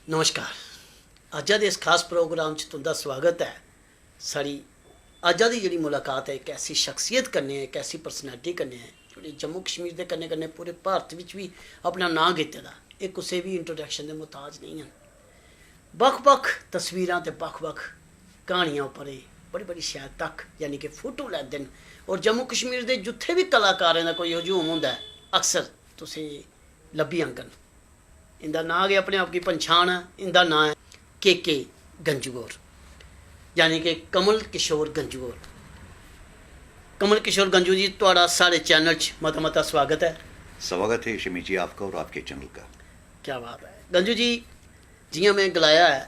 नमस्कार। अज्जा दे इस खास प्रोग्राम च तुंदा स्वागत है। साड़ी अज्जा दी जेह्ड़ी मुलाकात है एक ऐसी शख्सियत कन्नै एक ऐसी पर्सनैलिटी कन्नै है जेह्ड़ी जम्मू कश्मीर दे कन्नै कन्नै पूरे भारत विच भी अपना नां कीते दा। एह् कुसै भी इंट्रोडक्शन दे मुताज नहीं हैं। बक्ख बक्ख तस्वीरां ते बक्ख बक्ख कहानियां उप्पर बड़ी बड़ी शैल तक यानी कि फोटो लैंदे न और जम्मू कश्मीर दे जित्थे भी कलाकारें दा कोई हजूम होंदा है अक्सर तुसें लब्भी आंगन। इंदा नां गै अपने आप की पन्छान है। इंदा नां है के गंजूगौर यानी कि कमल किशोर गंजूगौर। कमल किशोर गंजू जी तुहाड़ा साढ़े चैनल च मता मता स्वागत है। स्वागत है शमी जी आपका और आपके चैनल का। क्या बात है गंजू जी, जियां मैं गलाया है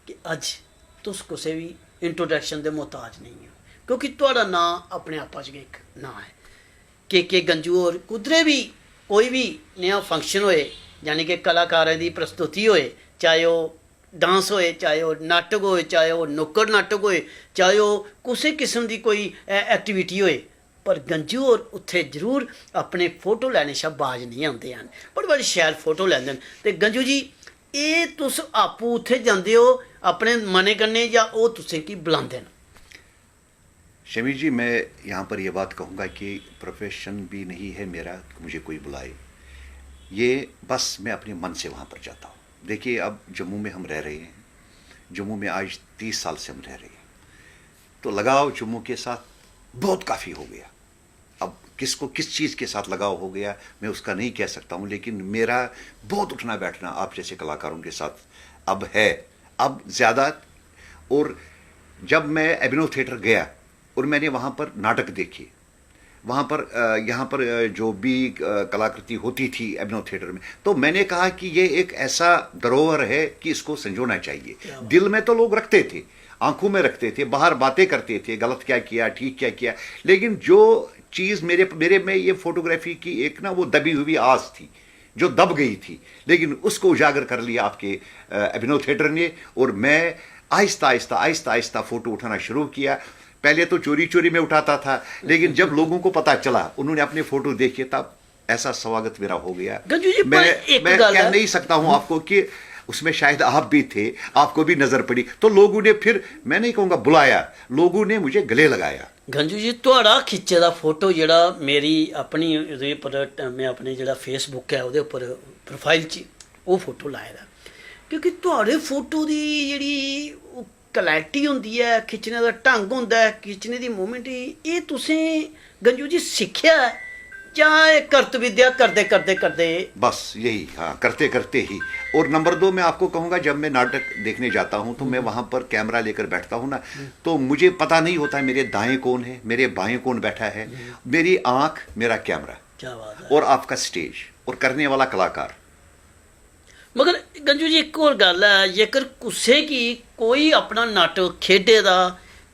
कि अज तुस कुसै भी इंट्रोडक्शन दे मोहताज नहीं हो क्योंकि तुहाड़ा नां अपने आपा च इक नां है। के गंजू होर कुदरे भी कोई भी नया फंक्शन होए यानी कि कलाकारें की प्रस्तुति होए, चाहे वह डांस होए, चाहे वह नाटक होए, चाहे वह नुक्कड़ नाटक होए, चाहे वह किसी किस्म की कोई एक्टिविटी होए, पर गंजू होर उत्थे जरूर अपने फोटो लैने शा बाज नहीं आते हैं। बड़ी बड़ी शैल फोटो लैंदे न। ते गंजू जी ये तुस आपूं उत्थे जांदे हो अपने मने कन्नै या ओह् तुसें की बुलांदे न? शमी जी मैं यहाँ पर यह बात कहूँगा कि प्रोफेशन भी नहीं है मेरा कि मुझे कोई बुलाए, ये बस मैं अपने मन से वहाँ पर जाता हूँ। देखिए अब जम्मू में हम रह रहे हैं, जम्मू में आज 30 साल से हम रह रहे हैं, तो लगाव जम्मू के साथ बहुत काफ़ी हो गया। अब किसको किस चीज़ के साथ लगाव हो गया मैं उसका नहीं कह सकता हूँ, लेकिन मेरा बहुत उठना बैठना आप जैसे कलाकारों के साथ अब है, अब ज़्यादा। और जब मैं अभिनव थिएटर गया और मैंने वहाँ पर नाटक देखे, वहाँ पर यहाँ पर जो भी कलाकृति होती थी अभिनव थिएटर में, तो मैंने कहा कि ये एक ऐसा धरोहर है कि इसको संजोना चाहिए। दिल में तो लोग रखते थे, आंखों में रखते थे, बाहर बातें करते थे, गलत क्या किया ठीक क्या किया, लेकिन जो चीज़ मेरे में ये फोटोग्राफी की एक ना वो दबी हुई आस थी जो दब गई थी, लेकिन उसको उजागर कर लिया आपके अभिनव थिएटर ने। और मैं आहिस्ता आहिस्ता आहिस्ता आहिस्ता फ़ोटो उठाना शुरू किया। पहले तो चोरी चोरी में उठाता था, लेकिन जब लोगों को पता चला, उन्होंने अपने फोटो देखे, तब ऐसा स्वागत मेरा हो गया। मैं कह नहीं सकता हूं आपको कि उसमें शायद आप भी थे, आपको भी नजर पड़ी, तो लोगों ने फिर मैं नहीं कहूँगा बुलाया, लोगों ने मुझे गले लगाया। गंजू जी तुहाड़ा खिच्चे दा फोटो जेड़ा मेरी अपनी ओहदे उप्पर मैं अपने जेड़ा फेसबुक है ओहदे उप्पर प्रोफाइल च वो फोटो लाए दा, क्योंकि तुहाड़े फोटो दी जेड़ी क्लैरिटी होंदी है, खिच्चने का ढंग होंदा है, खिच्चने की मूवमेंट, ये तुसें गंजू जी सीखिया है या करत विद्या करते करते करते? बस यही, हाँ, करते करते ही। और नंबर 2 मैं आपको कहूँगा, जब मैं नाटक देखने जाता हूँ तो मैं वहाँ पर कैमरा लेकर बैठता हूँ ना, तो मुझे पता नहीं होता मेरे दाएं कौन है, मेरे बाएं कौन बैठा है, मेरी आँख मेरा कैमरा, क्या बात है, और आपका स्टेज और करने वाला कलाकार। मगर गंजू जी एक और गल है, जेकर कुसै की कोई अपना नाटक खेडे दा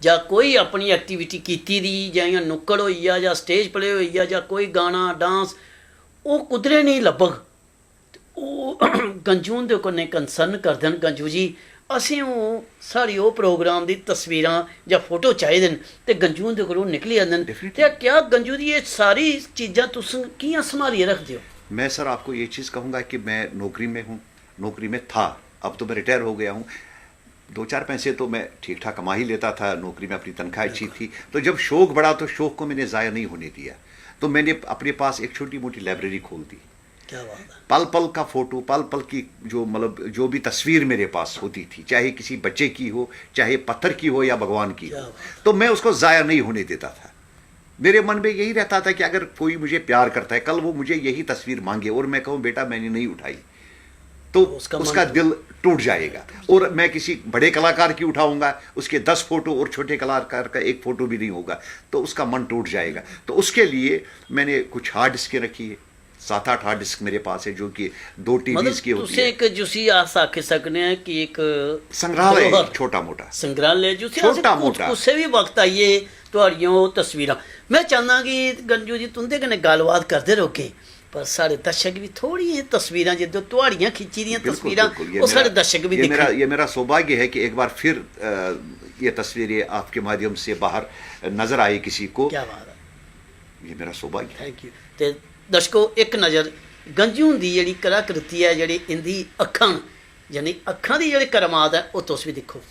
या कोई अपनी एक्टिविटी कीती दी जां नुक्कड़ होई या स्टेज प्ले होई या कोई गाना डांस वो कुदरे नहीं लब्भग, ओह् गंजू हुंदे कन्नै कंसर्न करदे न, गंजू जी असें ओह् साढ़ी ओह् प्रोग्राम दी तस्वीरां या फोटो चाहिदे न, ते गंजू हुंदे कोलों निकली आंदे न। ते क्या गंजू दी ये सारी चीज़ां तुस कि'यां संभालियै रखदे हो? मैं सर आपको ये चीज़ कहूँगा कि मैं नौकरी में हूँ, नौकरी में था, अब तो मैं रिटायर हो गया हूँ। 2-4 पैसे तो मैं ठीक ठाक कमा ही लेता था, नौकरी में अपनी तनख्वाह अच्छी थी, तो जब शौक बढ़ा तो शौक को मैंने ज़ाया नहीं होने दिया, तो मैंने अपने पास एक छोटी मोटी लाइब्रेरी खोल दी। क्या बात है। पल पल का फ़ोटो, पल पल की जो मतलब जो भी तस्वीर मेरे पास होती थी, चाहे किसी बच्चे की हो, चाहे पत्थर की हो या भगवान की हो, तो मैं उसको ज़ाया नहीं होने देता था। मेरे मन में यही रहता था कि अगर कोई मुझे प्यार करता है, कल वो मुझे यही तस्वीर मांगे और मैं कहूँ बेटा मैंने नहीं उठाई, तो उसका दिल टूट जाएगा। और मैं किसी बड़े कलाकार की उठाऊंगा, उसके 10 फोटो और छोटे कलाकार का 1 फोटो भी नहीं होगा, तो उसका मन टूट जाएगा। तो उसके लिए मैंने कुछ हार्ड डिस्कें रखी है, 7-8 हार्ड डिस्क मेरे पास है, जो कि 2 टीवीज की होती है। एक जुसी आस आखे सकने हैं कि एक संग्रहालय, छोटा मोटा संग्रहालय जुसी छोटा मोटा कुसै भी वक्त आइए तुहाड़ियां तस्वीरां। मैं चाहना कि गंजू जी तुंदे कन्नै गल्लबात करदे रौह्गे, पर साढ़े दर्शक भी थोड़ी तस्वीरां जो तुहाड़ियां खिच्ची दियां तस्वीरां वो साढ़े दर्शक भी दिक्खन। ये मेरा सौभाग्य है कि एक बार फिर ये तस्वीरें आपके माध्यम से बाहर नजर आई किसी को। क्या बात है, ये मेरा सौभाग्य। Thank you. ते दर्शकों एक नज़र गंजू दी जिहड़ी कलाकृति है, जिहड़ी इंदी अखां ਯਾਨੀ ਅੱਖਾਂ ਦੀ ਜਿਹੜੇ ਕਰਮਾਤ ਹੈ ਉਹ ਤੁਸੀਂ ਵੀ ਦੇਖੋ।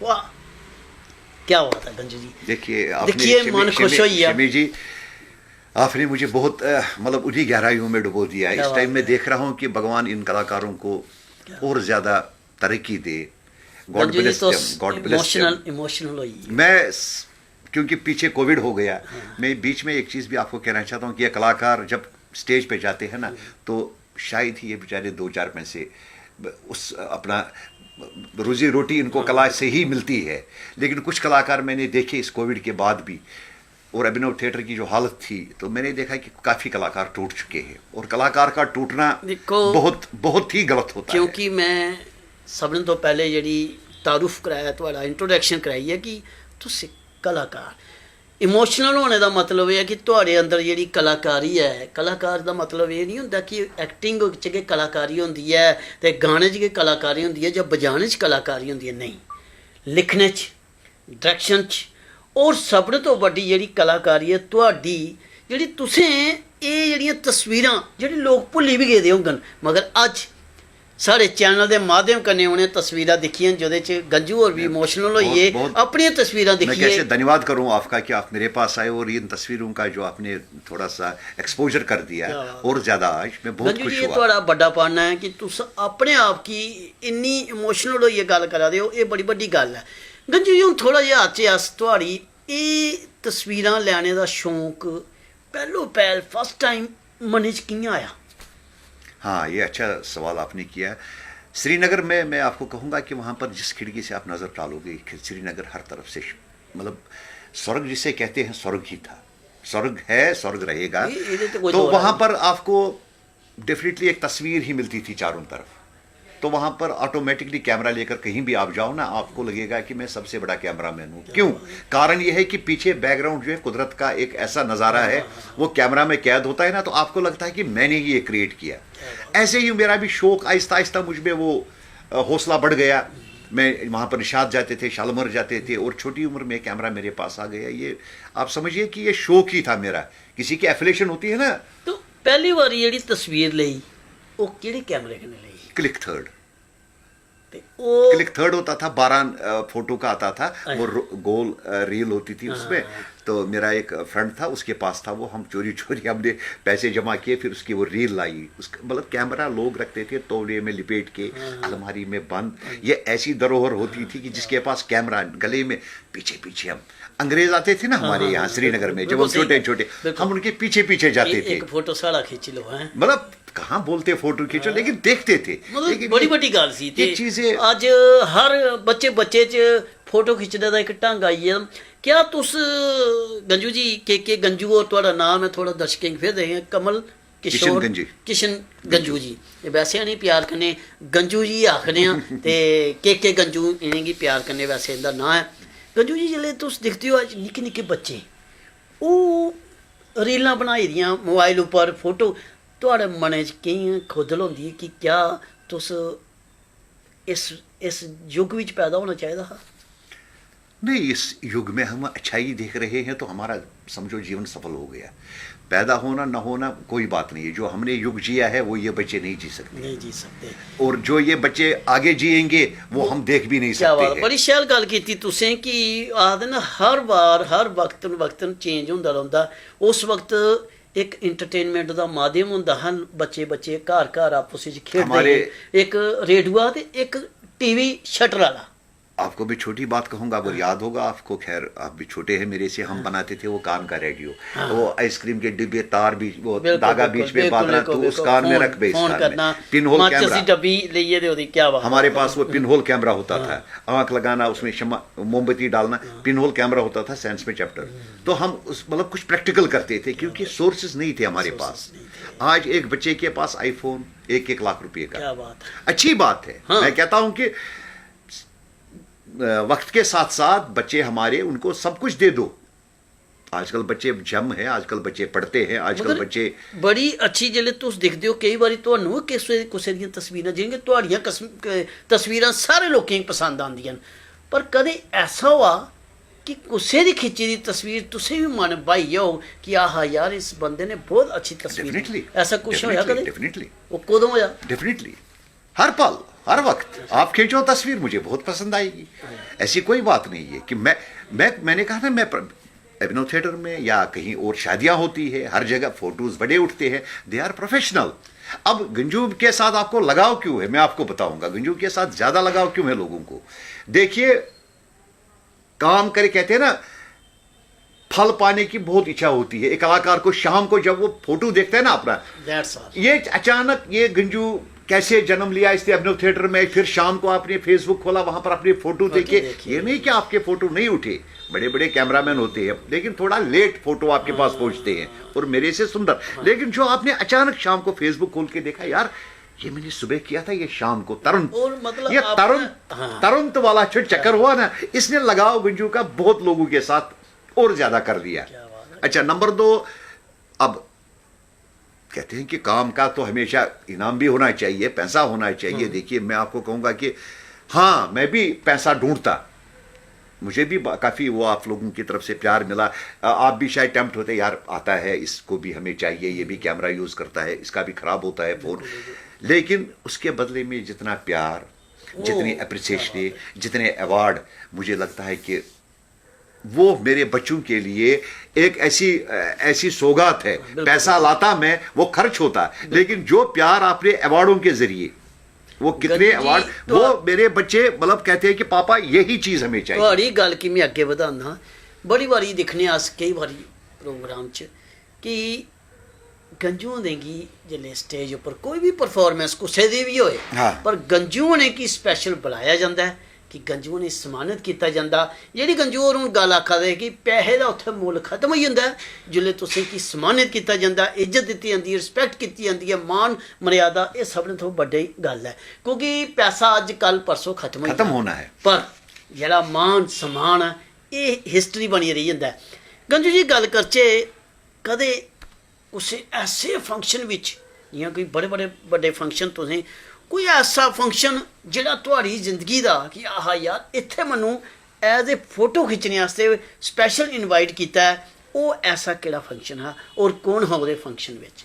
वाह क्या बात है गंजू जी। देखिए देखिए मन खुश हो गया। शमी जी आपने मुझे बहुत मतलब उन्हीं गहराइयों में डुबो दिया। इस टाइम मैं देख रहा हूँ कि भगवान इन कलाकारों को और ज्यादा तरक्की दे। God bless them, God bless them. Emotional हुई मैं क्योंकि पीछे कोविड हो गया, मैं बीच में एक चीज़ भी आपको कहना चाहता हूँ कि ये कलाकार जब स्टेज पे जाते हैं ना तो शायद ही ये बेचारे 2-4 पैसे उस अपना रोजी रोटी इनको कला से ही मिलती है। लेकिन कुछ कलाकार मैंने देखे इस कोविड के बाद भी, और अभिनव थिएटर की जो हालत थी तो मैंने देखा कि काफ़ी कलाकार टूट चुके हैं, और कलाकार का टूटना बहुत बहुत ही गलत होता है। क्योंकि मैं सबने तो पहले जी तारुफ कराया थोड़ा इंट्रोडक्शन कराई है कि तुम कलाकार इमोशनल होने का मतलब यह है कि थोड़े अंदर जी कलाकारी है, कलाकार का मतलब ये नहीं होंदा कि एक्टिंग च गै कलाकारी होंदी है ते गाने च गै कलाकारी होंदी है, जां बजाने च कलाकारी होंदी है, नहीं, लिखने च, डायरैक्शन च, और सब तो वड्डी जी कलाकारी है तुहाडी जिहड़ी तुसें ये जिहड़ियां तस्वीरां जिहड़े लोग भुल्ली भी गेदे होङन, मगर अज साढ़े चैनल के माध्यम कन्नै उन्हें तस्वीरां दिखियां जिहदे च गंजू और भी इमोशनल होइए अपनी तस्वीरां मैं दिखिए। कैसे धन्यवाद करूं आपका कि आप मेरे पास आए और इन तस्वीरों का जो आपने थोड़ा सा एक्सपोजर कर दिया और ज्यादा आज मैं बहुत गंजू खुश जी ये हुआ। थोड़ा बड़ा पाना है कि तुस अपने आप की इन्नी इमोशनल होइए गल करा दे हो, ये बड़ी बड़ी गल है। गंजू जी हुण थोड़ा जिहा अच अस तुहाड़ी ये तस्वीरां लैने दा शौक पहलो पहल फर्स्ट टाइम मन च कियां आया? हाँ, ये अच्छा सवाल आपने किया। श्रीनगर में मैं आपको कहूँगा कि वहाँ पर जिस खिड़की से आप नज़र डालोगे श्रीनगर हर तरफ से मतलब स्वर्ग जिसे कहते हैं स्वर्ग ही था, स्वर्ग है, स्वर्ग रहेगा। तो वहाँ पर आपको डेफिनेटली एक तस्वीर ही मिलती थी चारों तरफ। तो वहाँ पर ऑटोमेटिकली कैमरा लेकर कहीं भी आप जाओ ना, आपको लगेगा कि मैं सबसे बड़ा कैमरामैन हूँ। क्यों? कारण ये है कि पीछे बैकग्राउंड जो है कुदरत का एक ऐसा नज़ारा है, वो कैमरा में कैद होता है ना, तो आपको लगता है कि मैंने ही ये क्रिएट किया। ऐसे ही मेरा भी शौक आहिस्ता आहिस्ता मुझ में वो हौसला बढ़ गया। मैं वहाँ पर निशात जाते थे, शालमर जाते थे, और छोटी उम्र में कैमरा मेरे पास आ गया। ये आप समझिए कि ये शौक ही था मेरा। किसी की एफिलेशन होती है ना। तो पहली बार जी तस्वीर ली वो किहड़े कैमरे कन्नै ली? Click third. क्लिक थर्ड होता था, 12 फोटो का आता था, वो गोल रील होती थी उसमें। तो मेरा एक फ्रेंड था, उसके पास था वो, हम चोरी चोरी हमने पैसे जमा किए, फिर उसकी वो रील लाई। उसका मतलब कैमरा लोग रखते थे तौलिए में लिपेट के, अलमारी में बंद। ये ऐसी धरोहर होती थी कि जिसके पास कैमरा गले में, पीछे पीछे हम अंग्रेज आते थे ना हमारे यहाँ श्रीनगर में, जब हम छोटे छोटे, हम उनके पीछे पीछे जाते थे। एक फोटो साड़ा खींच लो है, मतलब कहाँ बोलते फोटो खींचो, लेकिन देखते थे। मतलब बड़ी बड़ी गल सी ये चीजें अज हर बच्चे बच्चे च फोटो खिच्चने का एक ढंग आई है। क्या तुस गंजू जी के गंजू और थोड़ा नाम है, थोड़ा दर्शकें फिर दें, कमल किशोर किशन गंजू जी, वैसे नहीं प्यार कन्नै गंजू जी आखने ते के गंजू इनेंगी प्यार कन्नै वैसे इनका नाम है। गंजू जी जिसले तुस दिखते हो अज निक्के निक्के बच्चे वो रीलां बनाई दियां मोबाइल उपर, फोटो थोड़े मन च केईं खुदल होंदी है कि क्या तुस इस युग विच पैदा होना चाहिए था? नहीं, इस युग में हम अच्छाई देख रहे हैं तो हमारा समझो जीवन सफल हो गया। पैदा होना न होना कोई बात नहीं है। जो हमने युग जिया है वो ये बच्चे नहीं जी सकते, और जो ये बच्चे आगे जिएंगे वो हम देख भी नहीं सकते। बड़ी शैल गल कीती तुसें कि आखदे ना हर बार हर वक्त चेंज होंदा रौंह्दा। उस वक्त ਇੱਕ ਐਂਟਰਟੇਨਮੈਂਟ ਦਾ ਮਾਧਿਅਮ ਹੁੰਦਾ ਹਨ। ਬੱਚੇ ਘਰ ਘਰ ਆਪਸ ਵਿੱਚ ਖੇਡਦੇ हमारे- ਨੇ। ਇੱਕ ਰੇਡੂਆ ਤੇ ਇੱਕ टीवी शटर वाला। आपको भी छोटी बात कहूंगा, अगर याद होगा आपको, खैर आप भी छोटे हैं मेरे से, हम बनाते थे वो कान का रेडियो, वो आइसक्रीम के डिब्बे, तार भी, वो बिल्कुल, धागा बिल्कुल, बीच में बिल्कुल, बांधना, बिल्कुल, तो उस बिल्कुल, कान में फोन- रख बे, इस फोन कान करना, में पिन होल माचिस कैमरा, की डब्बी लिए दे, क्या बात। हमारे पास वो पिन होल कैमरा होता था, आंख लगाना, उसमें शमा मोमबत्ती डालना, पिन होल कैमरा होता था साइंस में चैप्टर। तो हम उस मतलब कुछ प्रैक्टिकल करते थे क्योंकि सोर्सेज नहीं थे हमारे पास। आज एक बच्चे के पास आईफोन 1-1 लाख रुपए का, क्या बात है। अच्छी बात है। हाँ। मैं कहता हूं कि वक्त के साथ साथ बच्चे हमारे, उनको सब कुछ दे दो। आजकल बच्चे जम है, आजकल बच्चे पढ़ते हैं, आजकल मगर बच्चे बड़ी अच्छी ਜਿਹੜੇ ਤੁਸੀਂ ਦਿਖਦੇ ਹੋ, ਕਈ ਵਾਰੀ ਤੁਹਾਨੂੰ ਕਿਸੇ ਦੀਆਂ ਤਸਵੀਰਾਂ, ਜਿਹੜੀਆਂ ਤੁਹਾਡੀਆਂ ਤਸਵੀਰਾਂ ਸਾਰੇ ਲੋਕਾਂ ਨੂੰ ਪਸੰਦ ਆਉਂਦੀਆਂ ਨੇ, ਪਰ ਕਦੇ ਐਸਾ ਹੋਆ ਕਿ ਕਿਸੇ ਦੀ ਖਿੱਚੀ ਦੀ ਤਸਵੀਰ ਤੁਸੀਂ ਵੀ ਮਨ ਭਾਈ ਹੋ ਕਿ ਆਹਾ ਯਾਰ ਇਸ ਬੰਦੇ ਨੇ ਬਹੁਤ ਅੱਛੀ ਤਸਵੀਰ डेफिनेटली, ਐਸਾ ਕੁਝ ਹੋਇਆ ਕਦੇ? डेफिनेटली, ਉਹ ਕਦੋਂ ਹੋਇਆ? डेफिनेटली, हर पल हर वक्त आप खींचो तस्वीर, मुझे बहुत पसंद आएगी। ऐसी कोई बात नहीं है कि मैंने कहा ना, मैं एबिनो थिएटर में या कहीं और शादियां होती है, हर जगह फोटोज बड़े उठते हैं, दे आर प्रोफेशनल। अब गंजू के साथ आपको लगाव क्यों है, मैं आपको बताऊंगा गंजू के साथ ज्यादा लगाव क्यों है लोगों को। देखिए, काम करे, कहते हैं ना, फल पाने की बहुत इच्छा होती है एक कलाकार को। शाम को जब वो फोटो देखता है ना अपना, That's all. ये अचानक ये गंजू कैसे जन्म लिया इसने अभिनव थिएटर में, फिर शाम को आपने फेसबुक खोला, वहां पर अपनी फोटो देखे। ये नहीं कि आपके फोटो नहीं उठे, बड़े बड़े कैमरामैन होते हैं लेकिन थोड़ा लेट फोटो आपके पास पहुंचते हैं और मेरे से सुंदर। लेकिन जो आपने अचानक शाम को फेसबुक खोल के देखा, यार ये मैंने सुबह किया था, ये शाम को तुरंत, और मतलब ये हाँ। तुरंत वाला जो चक्कर हुआ ना, इसने लगाव गंजू का बहुत लोगों के साथ और ज्यादा कर दिया। क्या बात है। अच्छा, नंबर 2, अब कहते हैं कि काम का तो हमेशा इनाम भी होना चाहिए, पैसा होना चाहिए। देखिए, मैं आपको कहूंगा कि हाँ, मैं भी पैसा ढूंढता, मुझे भी काफी वो आप लोगों की तरफ से प्यार मिला। आप भी शायद टेम्प्ट होते, यार आता है, इसको भी हमें चाहिए, ये भी कैमरा यूज करता है, इसका भी खराब होता है फोन। लेकिन उसके बदले में जितना प्यार, जितनी अप्रिसिएशन, जितने अवार्ड, मुझे लगता है कि वो मेरे बच्चों के लिए एक ऐसी सौगात है। पैसा लाता मैं, वो खर्च होता, लेकिन जो प्यार आपने अवार्डों के जरिए, वो कितने अवार्ड, वो मेरे बच्चे मतलब कहते हैं कि पापा यही चीज हमें चाहिए। ਤੁਹਾਡੀ ਗੱਲ ਕਿ ਮੈਂ ਅੱਗੇ ਵਧਾਉਣਾ, ਬੜੀ ਵਾਰੀ ਦਿਖਨੇ ਆਸ ਕਈ ਵਾਰੀ ਪ੍ਰੋਗਰਾਮ 'ਚ ਕਿ ਗੰਜੂ ਦੇਗੀ ਜਿਹੜੇ ਸਟੇਜ ਉੱਪਰ ਕੋਈ ਵੀ ਪਰਫਾਰਮੈਂਸ ਕਿਸੇ ਦੀ ਵੀ ਹੋਏ, ਹਾਂ। ਪਰ ਗੰਜੂ ਨੇ ਕੀ ਸਪੈਸ਼ਲ ਬੁਲਾਇਆ ਜਾਂਦਾ ਹੈ ਕਿ ਗੰਜੂ ਨੇ ਸਨਮਾਨਿਤ ਕੀਤਾ ਜਾਂਦਾ। ਜਿਹੜੀ ਗੰਜੂ ਹੋਰ ਨੂੰ ਗੱਲ ਆਖਦੇ ਕਿ ਪੈਸੇ ਦਾ ਉੱਥੇ ਮੁੱਲ ਖਤਮ ਹੋ ਜਾਂਦਾ ਜਿਲੇ ਤੁਸੀਂ ਕੀ ਸਨਮਾਨਿਤ ਕੀਤਾ ਜਾਂਦਾ, ਇੱਜ਼ਤ ਦਿੱਤੀ ਜਾਂਦੀ ਹੈ, ਰਿਸਪੈਕਟ ਕੀਤੀ ਜਾਂਦੀ ਹੈ, ਮਾਨ ਮਰਿਆਦਾ, ਇਹ ਸਭ ਤੋਂ ਵੱਡੀ ਗੱਲ ਹੈ। ਕਿਉਂਕਿ ਪੈਸਾ ਅੱਜ ਕੱਲ ਪਰਸੋਂ ਖਤਮ होना है, ਪਰ ਜਿਹੜਾ ਮਾਨ ਸਨਮਾਨ ਹੈ ਇਹ ਹਿਸਟਰੀ ਬਣੀ ਰਹੀ ਜਾਂਦਾ ਹੈ। ਗੰਜੂ ਜੀ, ਗੱਲ ਕਰਚੇ ਕਦੇ ਉਸੇ ਐਸੇ ਫੰਕਸ਼ਨ ਵਿੱਚ, ਜਿਵੇਂ ਕੋਈ ਬੜੇ ਵੱਡੇ ਫੰਕਸ਼ਨ, ਤੁਸੀਂ ਕੋਈ ਐਸਾ ਫੰਕਸ਼ਨ ਜਿਹੜਾ ਤੁਹਾਡੀ ਜ਼ਿੰਦਗੀ ਦਾ ਕਿ ਆਹਾ ਯਾਰ ਇੱਥੇ ਮੈਨੂੰ ਐਜ਼ ਏ ਫੋਟੋ ਖਿੱਚਣ ਵਾਸਤੇ ਸਪੈਸ਼ਲ ਇਨਵਾਈਟ ਕੀਤਾ ਹੈ, ਉਹ ਐਸਾ ਕਿਹੜਾ ਫੰਕਸ਼ਨ ਹੈ ਔਰ कौन है ਉਹਦੇ फंक्शन ਵਿੱਚ?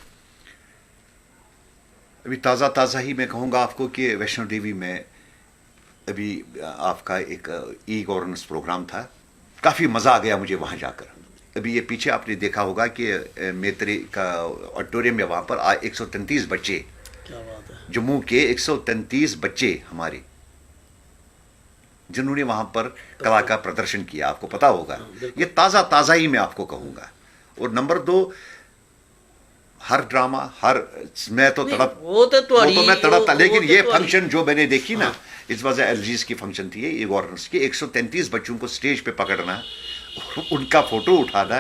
अभी ताज़ा ही मैं कहूँगा आपको कि वैष्णो देवी में अभी आपका एक ई गवर्नेंस प्रोग्राम था, काफ़ी मज़ा आ गया मुझे वहाँ जाकर। अभी ये पीछे आपने देखा होगा कि मेत्री का ऑडिटोरियम में वहाँ पर 133 बच्चे, क्या बात है। जम्मू के 133 बच्चे हमारे, जिन्होंने वहाँ पर कला का प्रदर्शन किया, आपको पता होगा। ये ताज़ा ही मैं आपको कहूँगा। और नंबर 2, हर ड्रामा, मैं तो तड़प, वो तो मैं तड़पता, लेकिन ये तो फंक्शन जो मैंने देखी ना, इस वजह एलजीज की फंक्शन थी ये गवर्नेंस की, 133 बच्चों को स्टेज पे पकड़ना, उनका फोटो उठाना,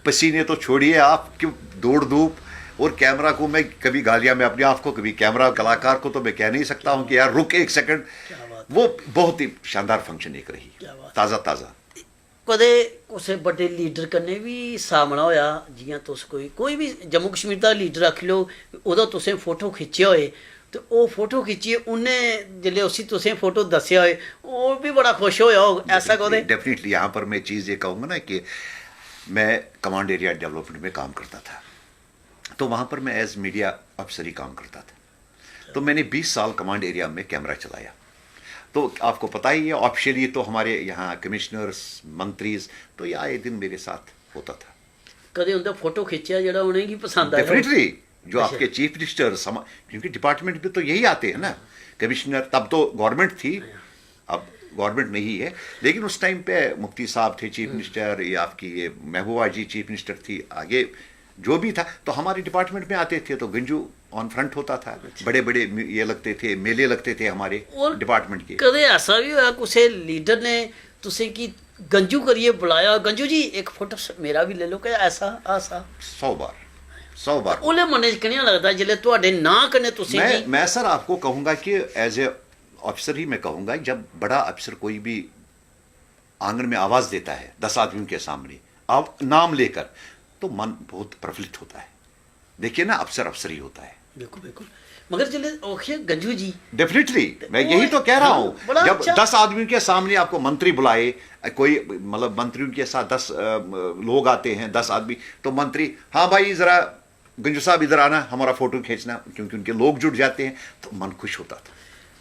पसीने तो छोड़िए आप, क्यों दौड़ धूप, और कैमरा को मैं कभी गालियां, मैं अपने आप को कभी कैमरा कलाकार को तो मैं कह नहीं सकता हूं कि यार रुक एक सेकंड। वो बहुत ही शानदार फंक्शन एक रही, ताज़ा। कदे उसे बड़े लीडर कन्ने भी सामना होया, जियां तुस कोई भी जम्मू कश्मीर का लीडर रख लो, ओदा तुसें फोटो खिच्चेआ होए, तो वो फोटो खिच्चिए उन्हें जिले उसी तुसें फोटो दस्या होए, वो भी बड़ा खुश होया हो, ऐसा कदे? डेफिनेटली। यहाँ पर मैं चीज़ ये कहूँगा ना कि मैं कमांड एरिया डेवलपमेंट में काम करता था, तो वहाँ पर मैं एज मीडिया अफसर ही काम करता था। तो मैंने 20 साल कमांड एरिया में कैमरा चलाया। तो आपको पता ही है, ऑफिशियली तो हमारे यहाँ कमिश्नर्स, मंत्रीज, तो ये आए दिन मेरे साथ होता था। ਕਦੇ ਉਹਦਾ ਫੋਟੋ ਖਿੱਚਿਆ ਜਿਹੜਾ ਉਹਨੇ ਕੀ ਪਸੰਦ ਆਇਆ? डेफिनेटली जो अच्छा। आपके चीफ मिनिस्टर क्योंकि डिपार्टमेंट में तो यही आते हैं ना, कमिश्नर, तब तो गवर्नमेंट थी, अब गवर्नमेंट नहीं है, लेकिन उस टाइम पे मुफ्ती साहब थे चीफ मिनिस्टर, ये आपकी ये महबूबा जी चीफ मिनिस्टर थी, आगे जो भी था, तो हमारे डिपार्टमेंट में आते थे, तो गंजू ऑन फ्रंट होता था। बड़े बड़े ये लगते थे, मेले लगते थे हमारे और डिपार्टमेंट के। ਕਦੇ ਐਸਾ ਵੀ ਹੋਇਆ ਕਿਸੇ ਲੀਡਰ ਨੇ ਤੁਸੀਂ ਕੀ ਗੰਜੂ ਕਰੀਏ ਬੁਲਾਇਆ, ਗੰਜੂ ਜੀ ਇੱਕ ਫੋਟੋ ਮੇਰਾ ਵੀ ਲੈ ਲਓ, ਕਿ ਐਸਾ ਆਸਾ 100 बार ਉਹਲੇ ਮਨੇ ਚ ਕਿਹਨਾਂ ਲੱਗਦਾ ਜਿਹੜੇ ਤੁਹਾਡੇ ਨਾਂ ਕਨੇ ਤੁਸੀਂ ਜੀ? मैं सर आपको कहूंगा कि एज ए ऑफिसर ही मैं कहूंगा, जब बड़ा अफसर कोई भी आंगन में आवाज देता है 10 आदमियों के सामने अब नाम लेकर, तो मन बहुत प्रफुल्लित होता है। देखिए ना, अफसर अफसर ही होता है। ਬਿਲਕੁਲ ਬਿਲकुल, मगर चले ओखे गंजू जी डेफिनेटली मैं यही तो कह रहा हूँ, बड़ा जब अच्छा। 10 आदमियों के सामने आपको मंत्री बुलाए, कोई मतलब मंत्रियों के साथ 10 लोग आते हैं, 10 आदमी, तो मंत्री हाँ भाई जरा गंजू साहब इधर आना, हमारा फोटो खींचना, क्योंकि उनके लोग जुड़ जाते हैं, तो मन खुश होता था।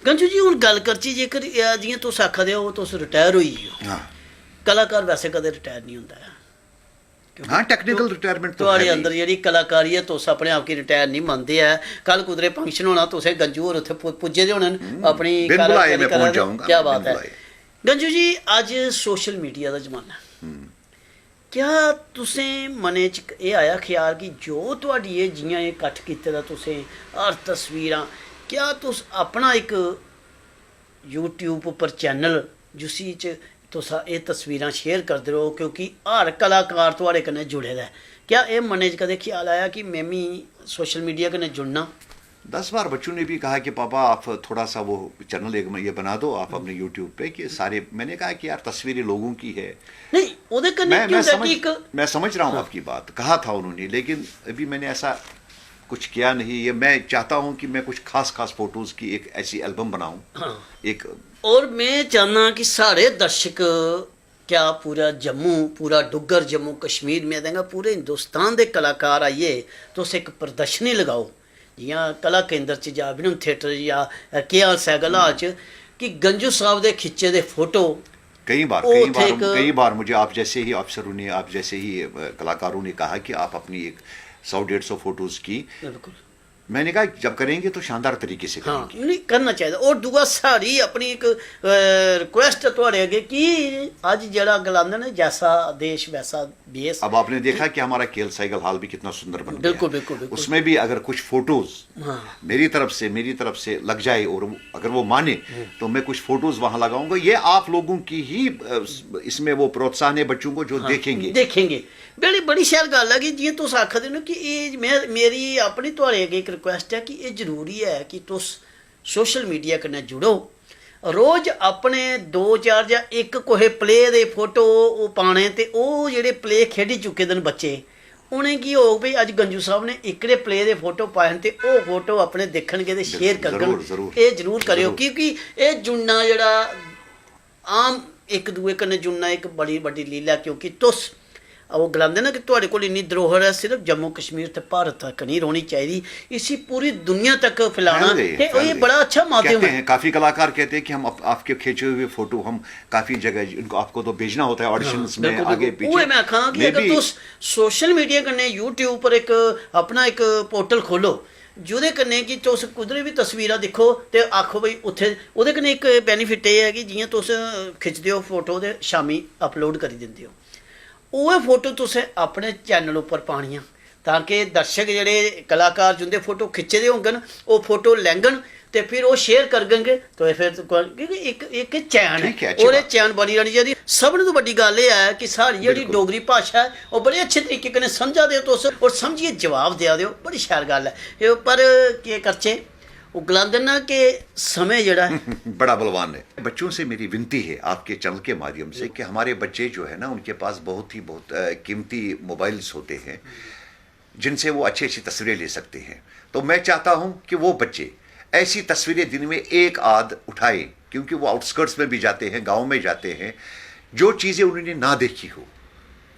गंजू जी ਹੁਣ ਗੱਲ ਕਰਚੀ ਜੇਕਰ ਜਿਵੇਂ ਤੁਸੀਂ ਆਖਦੇ ਹੋ ਤੁਸੀਂ ਰਿਟਾਇਰ ਹੋਈ ਹੋ, हाँ ਕਲਾਕਾਰ ਵੈਸੇ ਕਦੇ ਰਿਟਾਇਰ ਨਹੀਂ ਹੁੰਦਾ ਹੈ। हाँ टेक्निकल रिटायरमेंट तो ਤੁਹਾਡੇ है ਅੰਦਰ ही। ਜਿਹੜੀ ਕਲਾਕਾਰੀ ਹੈ ਤੁਸੀਂ ਆਪਣੇ ਆਪ ਕੀ ਰਿਟਾਇਰ ਨਹੀਂ ਮੰਨਦੇ ਆ। ਕੱਲ ਕੁਦਰੇ ਫੰਕਸ਼ਨ ਹੋਣਾ, ਤੁਸੀਂ ਗੰਜੂ ਹੋਰ ਉੱਥੇ ਪੁੱਜੇ ਦੇ ਹੋਣੇ ਆਪਣੀ बिन बुलाए मैं पहुंच जाऊंगा, ਕੀ बिन ਬਾਤ ਹੈ बुलाए। ਗੰਜੂ ਜੀ, ਅੱਜ ਸੋਸ਼ਲ ਮੀਡੀਆ ਦਾ ਜ਼ਮਾਨਾ ਹੈ, ਕਿਆ ਤੁਸੀਂ ਮਨੇ ਚ ਇਹ ਆਇਆ ਖਿਆਲ ਕਿ ਜੋ ਤੁਹਾਡੀ ਇਹ ਜੀਆਂ ਇਹ ਇਕੱਠ ਕੀਤੇ ਦਾ ਤੁਸੀਂ ਹਰ ਤਸਵੀਰਾਂ, ਕਿਆ ਤੁਸੀਂ ਆਪਣਾ ਇੱਕ YouTube ਉੱਪਰ ਚੈਨਲ ਜਿਸੀ ਚ ਤੁਸੀਂ ਇਹ ਤਸਵੀਰਾਂ ਸ਼ੇਅਰ ਕਰਦੇ ਰਹੋ, ਕਿਉਂਕਿ ਹਰ ਕਲਾਕਾਰ ਤੁਹਾਡੇ ਕਨੇ ਜੁੜੇ ਦਾ ਹੈ। क्या ये मने च कदे ख्याल आया कि मैं भी सोशल मीडिया कने जुड़ना? 10 बार बच्चों ने भी कहा कि पापा आप थोड़ा सा वो चैनल एक ये बना दो आप अपने यूट्यूब पे, कि सारे, मैंने कहा कि यार तस्वीरें लोगों की है। नहीं ओदे कने क्यों मैं समझ रहा हूँ आपकी बात, कहा था उन्होंने, लेकिन अभी मैंने ऐसा कुछ किया नहीं। ये मैं चाहता हूँ कि मैं कुछ खास फोटोज की एक ऐसी एल्बम बनाऊं। हाँ। एक और मैं चाहना कि सारे दर्शक, क्या पूरा जम्मू, पूरा डुग्गर जम्मू कश्मीर में देंगे, पूरे हिंदुस्तान के कलाकार आइए तो उस एक प्रदर्शनी लगाओ, जियां कला केंद्र च या विनम थिएटर या के सैगल हाल च, कि गंजू साहब दे खिच्चे दे फोटो कई बार मुझे आप जैसे ही अफसरों ने, आप जैसे ही कलाकारों ने कहा कि आप अपनी एक 100-150 फोटोज की। बिल्कुल, मैंने कहा जब करेंगे तो शानदार तरीके से हाँ करेंगे। नहीं करना चाहिए। और दूआ साड़ी अपनी एक रिक्वेस्ट है थोड़े अगे कि अज जरा गलांदे ने जैसा देश वैसा देश। अब आपने देखा कि हमारा केएल साइकिल हॉल भी कितना सुंदर बन गया। बिल्कुल बिल्कुल बिल्कुल। उसमें भी अगर कुछ फोटोज हाँ। मेरी तरफ से लग जाए और अगर वो माने तो मैं कुछ फोटोज वहां लगाऊंगा। ये आप लोगों की ही इसमें वो प्रोत्साहन है बच्चों को जो देखेंगे। बड़ी शैल गल है कि जियां तुस आखदे हो कि ये मेरी अपनी तुहाड़े अगे एक रिक्वेस्ट है कि ये जरूरी है कि तुस सोशल मीडिया कन्नै जुड़ो, रोज अपने 2-4 या एक कोहे प्ले दे फोटो पाने, ते ओह जेहड़े प्ले खेडी चुके दे बच्चे उनें की हो भाई अज गंजू साहब ने एकड़े प्ले दे फोटो पाए ते ओह फोटो अपने देखणगे ते शेयर करन, ये जरूर करियो, क्योंकि ये जुड़ना जेहड़ा आम एक दूए कन्नै जुड़ना एक बड़ी बड़ी लीला, क्योंकि तुस वो गलांदे ना कि तुहाडे कोल इन्नी धरोहर है, सिर्फ जम्मू कश्मीर ते भारत तक नहीं रहनी चाहिए, इसी पूरी दुनिया तक फैलाना, ये बड़ा अच्छा माध्यम है। काफी कलाकार कहते हैं कि हम आपके खींचे हुए फोटो हम काफी जगह इनको आपको तो भेजना होता है ऑडिशंस में आगे पीछे। मैं आखां कि अगर तुस सोशल मीडिया कन्नै यूट्यूब पर एक अपना एक पोर्टल खोलो जुदे कन्नै कि तुस कुदरे भी तस्वीरां दिक्खो ते आखो भाई उत्थे ओहदे कन्नै एक बेनीफिट ये है कि जियां तुस खिच्चदे हो फोटो ते शामी अपलोड करी दिंदे हो, वो फोटो तुसें अपने चैनल उपर पानियां ताकि दर्शक जेहड़े कलाकार जिंदे फोटो खिच्चे दे होंगन वो फोटो लैंगन ते फिर वो शेयर करगनगे, तो फिर क्योंकि एक चैन है और ये चैन बनी रहनी चाहिए। सब तो बड़ी गल ये है कि सारी जी डोगरी भाशा है वो बड़े अच्छे तरीके कन्नै समझा दे तुस और समझिए जवाब देआ दो, बड़ी शैल गल है। पर केह् करचै वो गलांदे ना कि समय जड़ा है बड़ा बलवान है। बच्चों से मेरी विनती है आपके चैनल के माध्यम से कि हमारे बच्चे जो है ना उनके पास बहुत कीमती मोबाइल्स होते हैं जिनसे वो अच्छी तस्वीरें ले सकते हैं, तो मैं चाहता हूं कि वो बच्चे ऐसी तस्वीरें दिन में एक आध उठाए, क्योंकि वो आउटस्कर्ट्स में भी जाते हैं, गाँव में जाते हैं, जो चीज़ें उन्होंने ना देखी हो,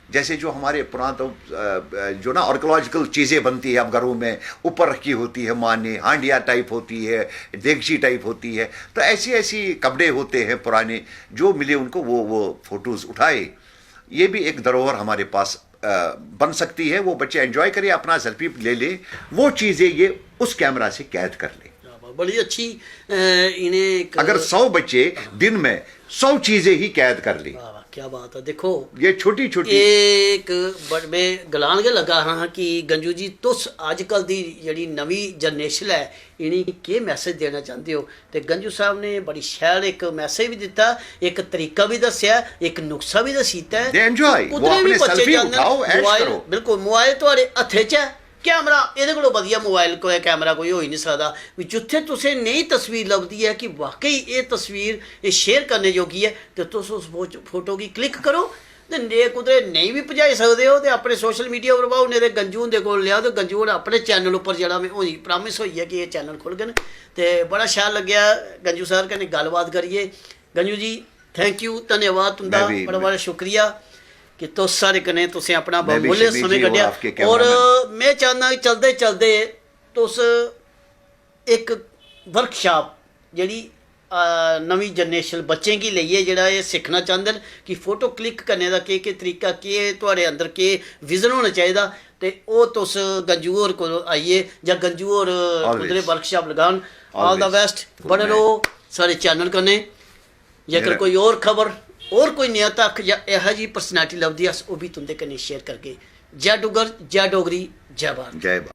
जैसे जो हमारे पुराना जो ना आर्कोलॉजिकल चीज़ें बनती है अब घरों में ऊपर रखी होती है, माँ ने हांडिया टाइप होती है, देगची टाइप होती है, तो ऐसी कपड़े होते हैं पुराने जो मिले उनको वो फोटोज़ उठाए। ये भी एक धरोहर हमारे पास बन सकती है, वो बच्चे एंजॉय करें, अपना सेल्फी ले ले, वो चीज़ें ये उस कैमरा से कैद कर ले। बड़ी अच्छी इन्हें अगर 100 बच्चे दिन में 100 चीजें ही कैद कर ली, वाह वाह, क्या बात है। देखो ये छोटी छोटी एक मैं गलान के लगा हाँ कि गंजू जी तुस अजकल दी ਜਿਹੜੀ ਨਵੀਂ ਜਨਰੇਸ਼ਨ ਹੈ इन्हीं के मैसेज देना चाहते हो। तो गंजू साहब ने बड़ी शैल एक मैसेज भी दिता, एक तरीका भी दसिया, एक नुस्खा भी दसीता है। They enjoy, वो अपने सेल्फी उठाओ, ऐश करो। बिल्कुल मोबाइल ਤੁਹਾਡੇ ਹੱਥੇ 'ਚ ਹੈ, कैमरा ਇਹਦੇ ਕੋਲੋਂ ਵਧੀਆ मोबाइल कोई कैमरा कोई हो ही नहीं सकता भी जिथे तुसें नई तस्वीर लभदी है कि वाकई ये तस्वीर ये शेयर करने जोगी है, तो तुस उस फोटो की क्लिक करो। ते जे कुतरे नहीं भी पजाई सकते हो तो अपने सोशल मीडिया पर पाओ, नहीं तो गंजू हुंदे कोल लिया तो गंजू ने अपने चैनल उपर जेह्ड़ा में होई प्रामिस होई है कि ये चैनल खुल गए। तो बड़ा शैल लग्या गंजू सर कन्नै गलबात करिए। गंजू जी थैंक यू, धन्यवाद तुंदा, बड़ा बड़ा शुक्रिया कि तुस सारे कन्नै तुसें अपना बहुमूल्य समय कड्ढिया। और मैं चाहना चलते चलते तुस एक वर्कशॉप जिहड़ी नवीं जनरेशन बच्चें गी लेइयै जेह्ड़ा एह् सिक्खना चाहंदे न कि फोटो क्लिक करने दा केह् तरीका, केह् तुहाड़े अंदर केह् विजन होना चाहिदा, ते ओह् तुस गंजू होर कोल आइए जां गंजू होर कुदरे वर्कशॉप लगान। ऑल द बेस्ट, बने रहो साढ़े चैनल कन्नै। जेकर कोई और खबर और कोई नया तक या यह जी पर्सनैलिटी लभदी अस ओह् भी तुंदे कन्नै शेयर करगे। जय डुग्गर, जय डोगरी, जय भारत। जय भारत।